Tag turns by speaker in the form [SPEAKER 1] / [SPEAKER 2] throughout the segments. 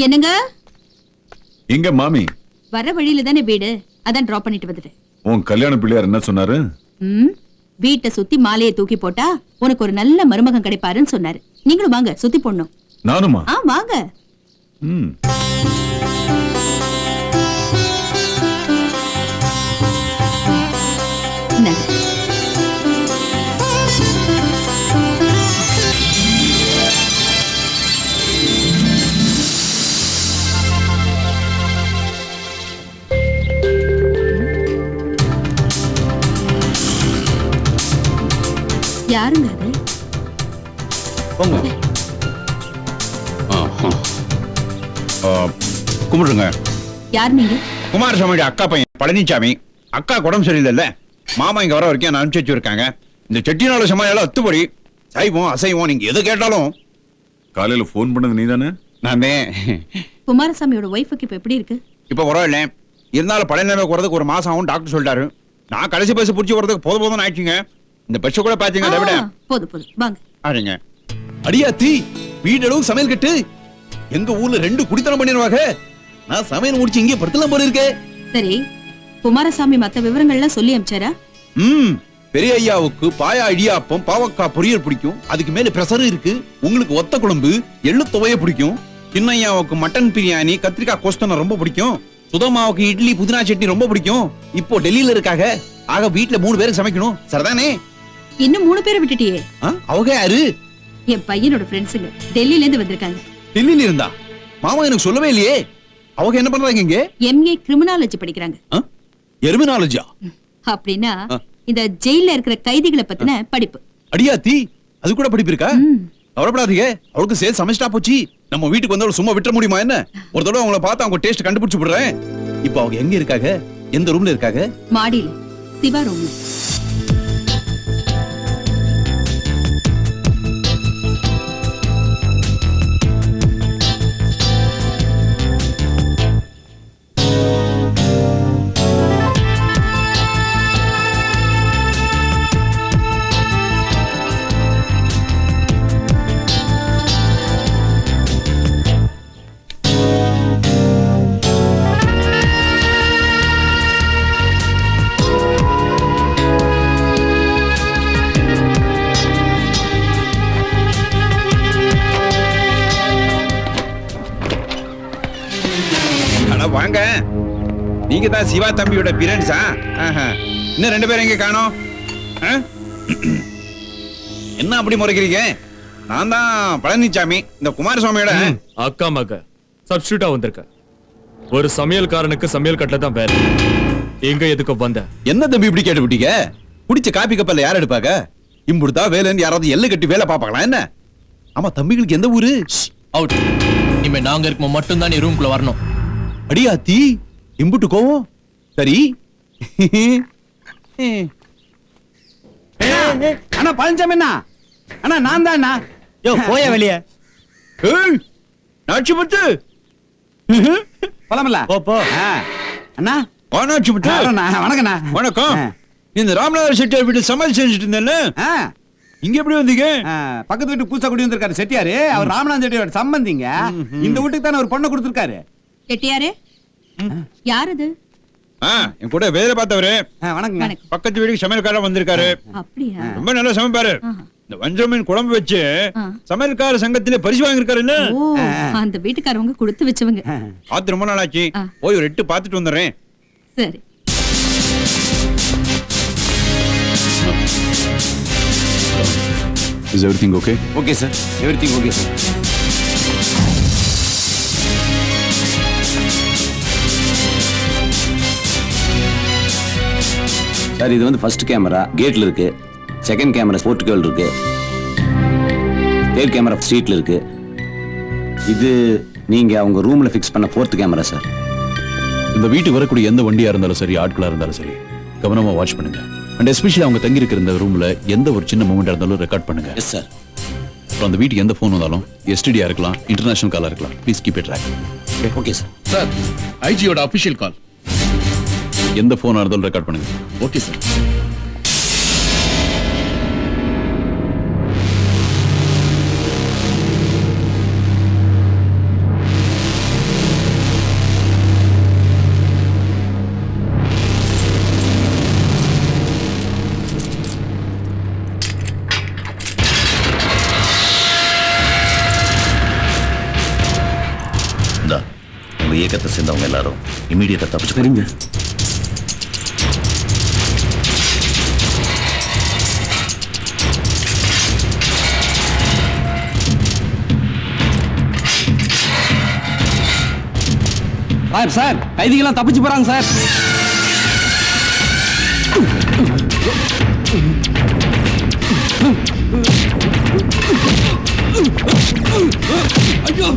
[SPEAKER 1] என்னங்க?
[SPEAKER 2] எங்க மாமி?
[SPEAKER 1] வர வழியில தானே வீடு, அதான் டிராப் பண்ணிட்டு வந்துட்டேன்.
[SPEAKER 2] உன் கல்யாண பிள்ளையார் என்ன சொன்னாரு?
[SPEAKER 1] வீட்டை சுத்தி மாலையை தூக்கி போட்டா உனக்கு ஒரு நல்ல மருமகன் கிடைப்பாருன்னு சொன்னாரு. நீங்களும் வாங்க, சுத்தி போடணும்.
[SPEAKER 2] நானுமா?
[SPEAKER 1] வாங்க. யாருங்க அது?
[SPEAKER 3] கும்பிடுங்க.
[SPEAKER 1] யார் நீங்க?
[SPEAKER 3] குமாரசாமி அக்கா பையன் பழனிசாமி. அக்கா உடம்பு சரியில்லை, மாமா இங்க வர வரைக்கும் அனுப்பிச்சு வச்சிருக்காங்க. இந்த செட்டிநாடு சமையல அத்துப்படி சைவம் அசைவம் நீங்க எது கேட்டாலும்.
[SPEAKER 2] காலையில போன் பண்ணது நீதானே?
[SPEAKER 3] நான்
[SPEAKER 1] குமாரசாமியோட ஒய்ஃபுக்கு இப்ப எப்படி இருக்கு?
[SPEAKER 3] இப்ப பரவாயில்ல, இருந்தாலும் பழைய போறதுக்கு ஒரு மாசம் ஆகும் டாக்டர் சொல்லிட்டாரு. நான் கடைசி பஸ் புடிச்சு வரதுக்கு போதும் ஆயிடுச்சுங்க. இந்த பஸ் கூட பாத்தீங்க விட
[SPEAKER 1] போதும் வாங்க.
[SPEAKER 3] ஆடுங்க.
[SPEAKER 4] அடியாத்தி வீடளவு சமையல் கட்டு. எங்க ஊர்ல 2 குடித்தனம் பண்ணிடுவாங்க. நான் சமையல் முடிச்சு இங்கே படுத்தலாம் போல இருக்கே.
[SPEAKER 1] சரி, குமாரசாமி மத்த விவரங்கள்லாம் சொல்லி அனுப்பிச்சாரா?
[SPEAKER 4] பெரிய ஐயாவுக்கு பாயா இடியாப்பம் பாவக்காய் பொரியல் பிடிக்கும். அதுக்கு மேல பிரஷர் இருக்கு. உங்களுக்கு ஒத்த குழம்பு எள்ளு துவைய பிடிக்கும்.
[SPEAKER 3] சின்ன ஐயாவுக்கு மட்டன் பிரியாணி கத்திரிக்காய் கோஸ்தனை ரொம்ப பிடிக்கும்.
[SPEAKER 4] சுதமாவுக்கு இட்லி புதினா சட்னி ரொம்ப பிடிக்கும். இப்போ டெல்லியில இருக்காங்க. ஆக வீட்டுல 3 பேருக்கு சமைக்கணும். சரிதானே?
[SPEAKER 1] இன்னும் 3 பேரை விட்டுட்டியே.
[SPEAKER 4] அவங்க யாரு?
[SPEAKER 1] என் பையனோட ஃப்ரெண்ட்ஸுங்க, டெல்லியில இருந்து வந்திருக்காங்க.
[SPEAKER 4] டெல்லியில இருந்தா? மாமா எனக்கு சொல்லவே இல்லையே. அவங்க என்ன பண்றாங்க இங்க?
[SPEAKER 1] MA கிரிமினாலஜி படிக்கிறாங்க.
[SPEAKER 4] எர்மினாலஜியா?
[SPEAKER 1] அப்படின்னா இந்த ஜெயில இருக்கிற கைதிகளை பத்தின படிப்பு.
[SPEAKER 4] அடியாத்தி அது கூட படிப்பு இருக்கா? கவலைப்படாதீங்க, அவளுக்கு சேர்த்து சமைச்சிட்டா போச்சு. நம்ம வீட்டுக்கு வந்தவளை சும்மா விட்டுற முடியுமா என்ன? ஒரு தடவை அவங்கள பார்த்து அவங்க டேஸ்ட் கண்டுபிடிச்சு விடுறேன். இப்போ அவங்க எங்க இருக்காங்க? எந்த ரூம்ல இருக்காங்க?
[SPEAKER 1] மாடியில, சிவா ரூம்ல.
[SPEAKER 3] வாங்க, நீங்க தான் சிவா தம்பியோட பேரண்ட்ஸா? இன்னும் 2 பேரும் எங்க காணோம்? என்ன அப்படி முறைக்கிறீங்க? நான் தான் பழனிசாமி, இந்த குமாரசாமியோட
[SPEAKER 5] அக்கா மக சப்ஸ்டியூட்டா வந்திருக்க. ஒரு சமையல்காரனுக்கு சமையல் கட்டல தான் வேலை. எங்க எதுக்கு வந்த?
[SPEAKER 4] என்ன தம்பி இப்படி கேட்டு விட்டீங்க? குடிச்ச காப்பி கப்பல்ல யார் எடுப்பாங்க? இம்புடுதா வேலைன்னு யாராவது எல்லை கட்டி வேலை பாப்பாங்களா என்ன? ஆமா, தம்பிகளுக்கு எந்த ஊரு?
[SPEAKER 6] அவுட். இனிமே நாங்க இருக்கும் மட்டும் தான் நீ ரூம்குள்ள வரணும்.
[SPEAKER 4] அடியாத்தி இம்புட்டு கோவம். சரி.
[SPEAKER 3] அண்ணா பழனிசாமி அண்ணா. அண்ணா நான் தான் அண்ணா.
[SPEAKER 7] யோ போய வெளிய.
[SPEAKER 3] நாச்சி முத்து
[SPEAKER 7] போலாமல. போ போ. அண்ணா
[SPEAKER 3] நாச்சி முத்து.
[SPEAKER 7] வணக்கண்ணா.
[SPEAKER 3] வணக்கம். இந்த ராமநாதர் செட்டியார் வீட்டு சமையல் செஞ்சுட்டு இருந்தேன்ல, இங்க எப்படி வந்தீங்க?
[SPEAKER 7] பக்கத்து வீட்டு பூசா குடி வந்திருக்காரு செட்டியாரு. அவர் ராமநாதன் செட்டியாரோட சம்பந்திங்க. இந்த வீட்டுக்கு தானே ஒரு பொண்ணை கொடுத்திருக்காரு.
[SPEAKER 1] செட்டியாரே, யார் அது?
[SPEAKER 3] என் கூட வேலை பார்த்தவரு.
[SPEAKER 7] வணக்கங்க.
[SPEAKER 3] பக்கத்து வீட்டுக்கு சமையல்காரர் வந்திருக்காரு.
[SPEAKER 1] அப்படியா?
[SPEAKER 3] ரொம்ப நல்லா சமைப்பாரு. இந்த வஞ்சர மீன் குழம்பு வச்சு சமையல்கார சங்கத்திலே பரிசு வாங்கிருக்காரு.
[SPEAKER 1] அந்த வீட்டுக்காரவங்க கொடுத்து வச்சவங்க.
[SPEAKER 3] பார்த்து ரொம்ப நாள் ஆச்சு. போய் ஒரு 8 பார்த்துட்டு வந்துடுறேன்.
[SPEAKER 1] சரி.
[SPEAKER 2] Is everything okay?
[SPEAKER 3] Okay sir, everything okay sir.
[SPEAKER 8] Sir, இது வந்து ஃபர்ஸ்ட் கேமரா கேட்ல இருக்கு. செகண்ட் கேமரா போர்ட்டிகோல இருக்கு. தேர்ட் கேமரா ஸ்ட்ரீட்ல இருக்கு. இது நீங்க அவங்க ரூம்ல ஃபிக்ஸ் பண்ண 4th கேமரா சார்.
[SPEAKER 4] இந்த வீட்டுக்கு வரக்கூடிய எந்த வண்டியா இருந்தாலும் சரி, ஆட்களா இருந்தாலும் சரி, கவனமா வாட்ச் பண்ணுங்க. அண்ட் எஸ்பெஷலி அவங்க தங்கி இருக்கிற இந்த ரூம்ல எந்த ஒரு சின்ன மூமெண்டா இருந்தாலும் ரெக்கார்ட் பண்ணுங்க.
[SPEAKER 8] Yes sir.
[SPEAKER 4] அப்புறம் அந்த வீட்டுக்கு எந்த ஃபோன் வந்தாலும் எஸ்டிடியா இருக்கலாம், இன்டர்நேஷனல் காலா இருக்கலாம், please keep it track.
[SPEAKER 8] Okay sir.
[SPEAKER 6] Sir, ஐஜியோட அபிஷியல் கால்.
[SPEAKER 4] எந்த ஃபோனா இருந்தாலும் ரெக்கார்ட் பண்ணுங்க.
[SPEAKER 6] Okay sir.
[SPEAKER 9] இயக்கத்தை சேர்ந்தவங்க எல்லாரும் இமீடியட்டா தப்பிச்சு போறீங்க.
[SPEAKER 7] சார் கைதிகளாம் தப்பிச்சு போறாங்க சார். ஐயோ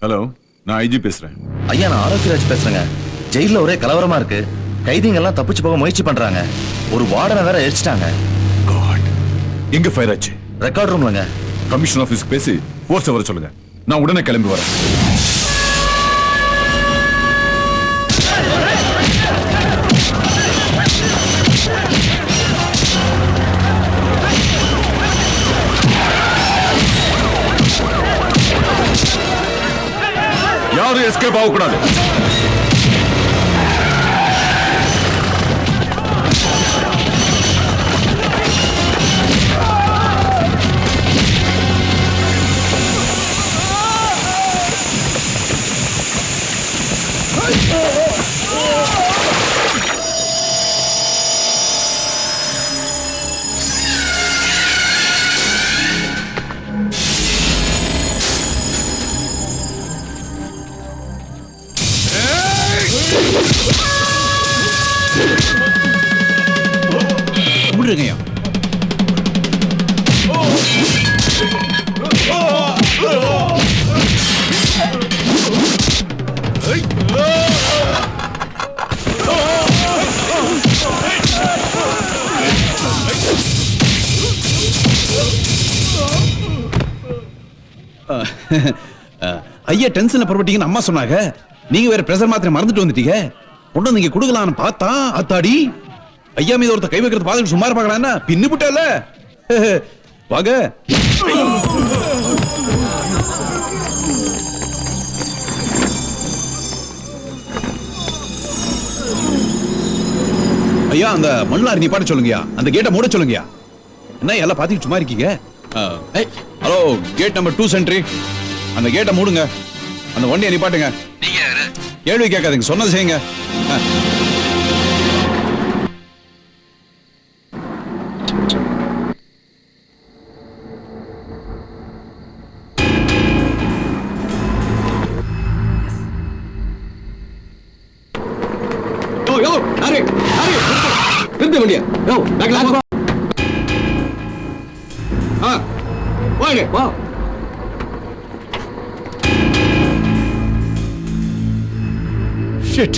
[SPEAKER 2] ஹலோ, நான் ஐஜி பேசுறேன்.
[SPEAKER 9] ஐயா, நான் ஆரோக்கியராஜ் பேசுறேங்க. ஜெயில ஒரே கலவரமா இருக்கு. கைதிங்க எல்லாம் தப்பிச்சு போக முயற்சி பண்றாங்க. ஒரு வார்டனை வேற எரிச்சிட்டாங்க.
[SPEAKER 2] God. எங்க ஃபயர் ஆச்சு?
[SPEAKER 9] ரெக்கார்ட் ரூம்லங்க.
[SPEAKER 2] கமிஷன் ஆபீஸ் பேசி ஃபோர்ஸ் வர சொல்லுங்க. நான் உடனே கிளம்பி வரேன். யாரும் எஸ்கேப் ஆகக்கூடாது.
[SPEAKER 3] கும்பிடுங்கய்யா.
[SPEAKER 4] ஐயா டென்ஷன்ல புறப்பட்டீங்கன்னு அம்மா சொன்னாங்க. நீங்க வேற பிரஷர் மாத்திரை மறந்துட்டு வந்துட்டீங்க. கொண்டு நீங்க குடுக்கலாம்னு பார்த்தா அத்தாடி ஐயா மீது ஒருத்த கை வைக்கிறது பார்த்துட்டு சும்மா இருப்பாங்களா? பின்னு புட்டல வாங்க. ஐயா அந்த மண்லாரி நீ பாட்டு சொல்லுங்கயா. அந்த கேட்டை மூட சொல்லுங்கயா. என்ன எல்லாம் பாத்துட்டு சும்மா இருக்கீங்க? Hello, gate number 2 sentry. அந்த கேட்டை மூடுங்க. அந்த வண்டியை நிப்பாட்டுங்க. கேள்வி கேட்காதீங்க, சொன்னது செய்யுங்க.
[SPEAKER 3] Shit.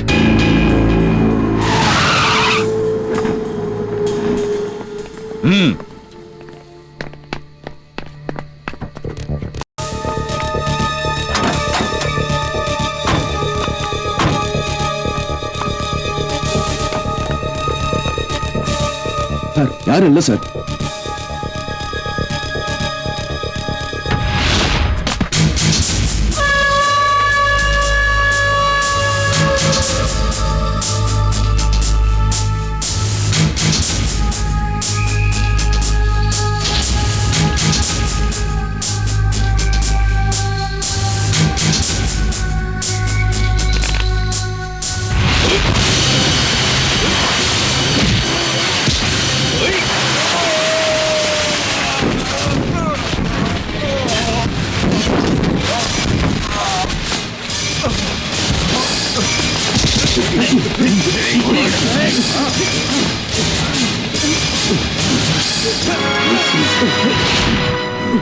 [SPEAKER 4] சார் யாரும் இல்ல சார்.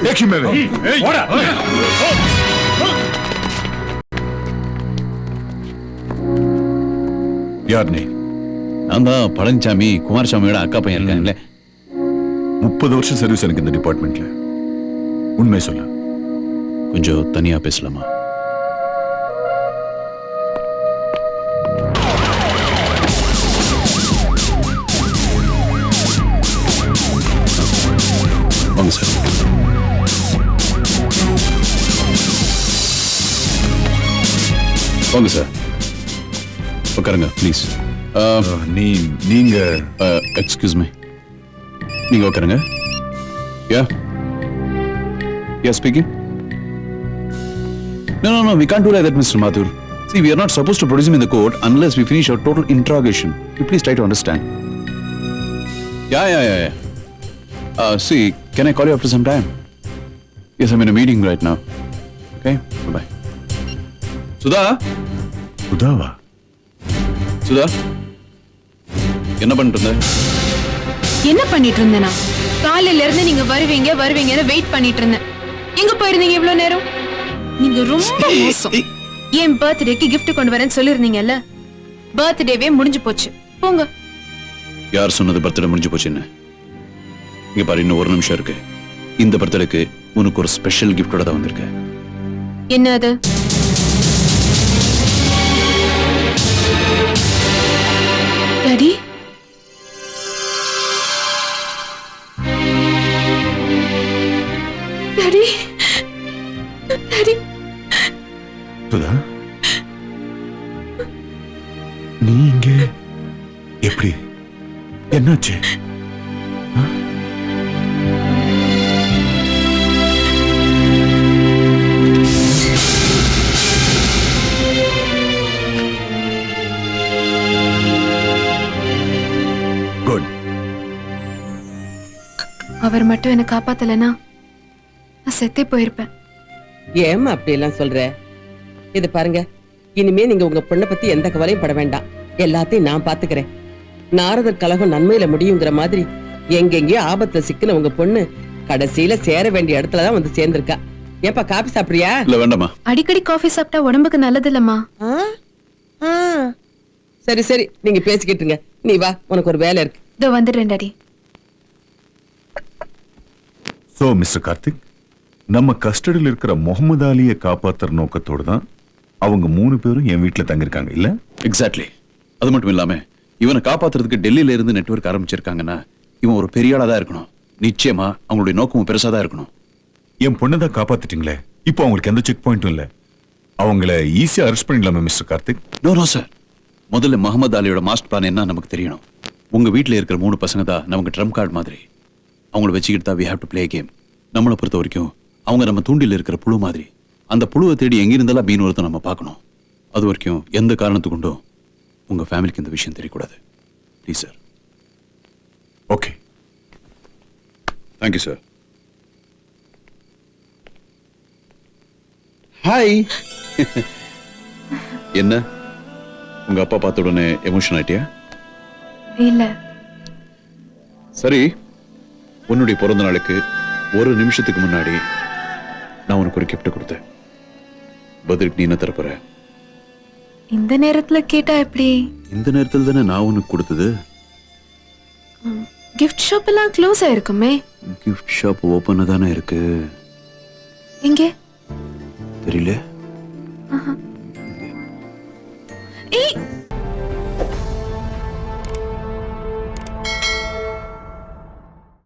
[SPEAKER 2] Take him away. யார் நீ?
[SPEAKER 4] நான் தான் பழனிசாமி, குமாரசாமியோட அக்கா பையன் இருக்காங்கல்ல.
[SPEAKER 2] 30 வருஷம் சர்வீஸ் எனக்கு இந்த டிபார்ட்மெண்ட்ல. உண்மை சொல்ல,
[SPEAKER 4] கொஞ்சம் தனியா பேசலாமா? வாங்க சார். வாங்க சார், உட்காருங்க ப்ளீஸ்.
[SPEAKER 2] நீங்க
[SPEAKER 4] எக்ஸ்கியூஸ் மீ, நீங்க உட்காருங்க. Yeah yeah speaking. No, we can't do like that, Mr. Mathur. See, we are not supposed to produce him in the court unless we finish our total interrogation. You please try to understand. Yeah. See, can I call you after some time? Yes, I'm in a meeting right now. Okay, bye-bye. Sudha?
[SPEAKER 2] உதாவா?
[SPEAKER 4] Sudha? என்ன பண்ணிட்டு இருந்த?
[SPEAKER 10] என்ன பண்ணிட்டு இருந்தேனா? காலையில இருந்து நீங்க வருவீங்கன்னு வெயிட் பண்ணிட்டு இருந்தேன். எங்க போயிருந்தீங்க இவ்வளவு நேரம்? நீங்க ரொம்ப மோசம். என் பர்த்டேக்கு கிஃப்ட் கொண்டு வரேன்னு சொல்லிருந்தீங்கல்ல, பர்த்டேவே முடிஞ்சு போச்சு. போங்க.
[SPEAKER 4] யார் சொன்னது பர்த்டே முடிஞ்சு போச்சுன்னு? இங்க பாரு, இன்னும் ஒரு நிமிஷம் இருக்கு. இந்த பர்த்டேக்கு உனக்கு ஒரு ஸ்பெஷல் கிஃப்டோட தான் வந்திருக்கேன்.
[SPEAKER 10] என்ன அது? Daddy, daddy, daddy.
[SPEAKER 2] சுதா, நீ இங்க எப்படி? என்னாச்சு? குட்.
[SPEAKER 10] அவர் மட்டும் என்ன காப்பாத்தலனா நான் செத்தே போயிருப்பேன்.
[SPEAKER 11] ஏம்மா அப்படி எல்லாம் சொல்ற? இது பாருங்க, இனிமே நீங்க உங்க பொண்ணை பத்தி எந்த கவலையும் பட வேண்டாம். எல்லாத்தையும் நான் பாத்துக்கிறேன். நாரதர் கலகம் நன்மையில முடியுங்கிற மாதிரி எங்கெங்கயோ ஆபத்துல சிக்கின உங்க பொண்ணு கடைசியில சேர வேண்டிய இடத்துலதான் வந்து சேர்ந்திருக்கா. ஏப்பா, காபி சாப்பிடுறியா?
[SPEAKER 4] இல்ல, வேண்டாமா.
[SPEAKER 10] அடிக்கடி காஃபி சாப்பிட்டா உடம்புக்கு நல்லது இல்லம்மா.
[SPEAKER 11] சரி, நீங்க பேசிக்கிட்டுங்க. நீ வா, உனக்கு ஒரு வேலை இருக்கு.
[SPEAKER 10] இதோ வந்துடுறேன் டாடி.
[SPEAKER 2] சோ மிஸ்டர் கார்த்திக், நம்ம கஸ்டடியில் இருக்கிற முகமது அலியை காப்பாத்துற நோக்கத்தோடு தான் அவங்க 3 பேரும் என் வீட்டுல தங்கிருக்காங்க இல்ல?
[SPEAKER 4] எக்ஸாக்ட்லி. அது மட்டும் இல்லாம இவனை காப்பாத்துறதுக்கு டெல்லியில இருந்து நெட்வொர்க் ஆரம்பிச்சிருக்காங்கன்னா இவன் ஒரு பெரிய ஆளா தான் இருக்கணும். நிச்சயமா அவங்களுடைய நோக்கமும் பெருசா தான் இருக்கணும்.
[SPEAKER 2] என் பொண்ணை தான் காப்பாத்திட்டீங்களே, இப்போ அவங்களுக்கு எந்த செக் பாயிண்ட்டும் இல்ல. அவங்கள ஈஸியா அரெஸ்ட் பண்ணிடலாமே மிஸ்டர் கார்த்திக்?
[SPEAKER 4] நோ சார், முதல்ல முகமது அலியோட மாஸ்டர் பிளான் என்ன நமக்கு தெரியணும். உங்க வீட்டுல இருக்கிற 3 பசங்க தான் நமக்கு ட்ரம் கார்டு மாதிரி. அவங்கள வச்சுக்கிட்டு தான் we have to play a game. நம்மளை பொறுத்த வரைக்கும் அவங்க நம்ம தூண்டில் இருக்கிற புழு மாதிரி. அந்த புழுவை தேடி எங்கிருந்தாலும் மீன் ஒருத்தர் நம்ம பார்க்கணும். அது வரைக்கும் எந்த காரணத்துக்குண்டும் உங்க ஃபேமிலிக்கு இந்த விஷயம் தெரியக்கூடாது. Please sir.
[SPEAKER 2] Okay,
[SPEAKER 4] thank you sir. Hi. என்ன, உங்க அப்பா பார்த்த உடனே எமோஷன் ஆயிட்டியா?
[SPEAKER 10] இல்ல.
[SPEAKER 4] சரி, உன்னுடைய பிறந்த நாளுக்கு ஒரு நிமிஷத்துக்கு முன்னாடி நான் உனக்கு ஒரு கிஃப்ட் கொடுத்தேன். பதிலுக்கு நீ என்ன தரப்போற?
[SPEAKER 10] இந்த நேரத்துல கேட்டா எப்படி?
[SPEAKER 4] இந்த நேரத்தில் தானே நான் உனக்கு கொடுத்தது.
[SPEAKER 10] கிஃப்ட் ஷாப் எல்லாம் க்ளோஸ் ஆயிருக்குமே.
[SPEAKER 4] கிஃப்ட் ஷாப் ஓபனா தானே இருக்கு.
[SPEAKER 10] எங்கே?
[SPEAKER 4] தெரியல.
[SPEAKER 10] ஆஹா.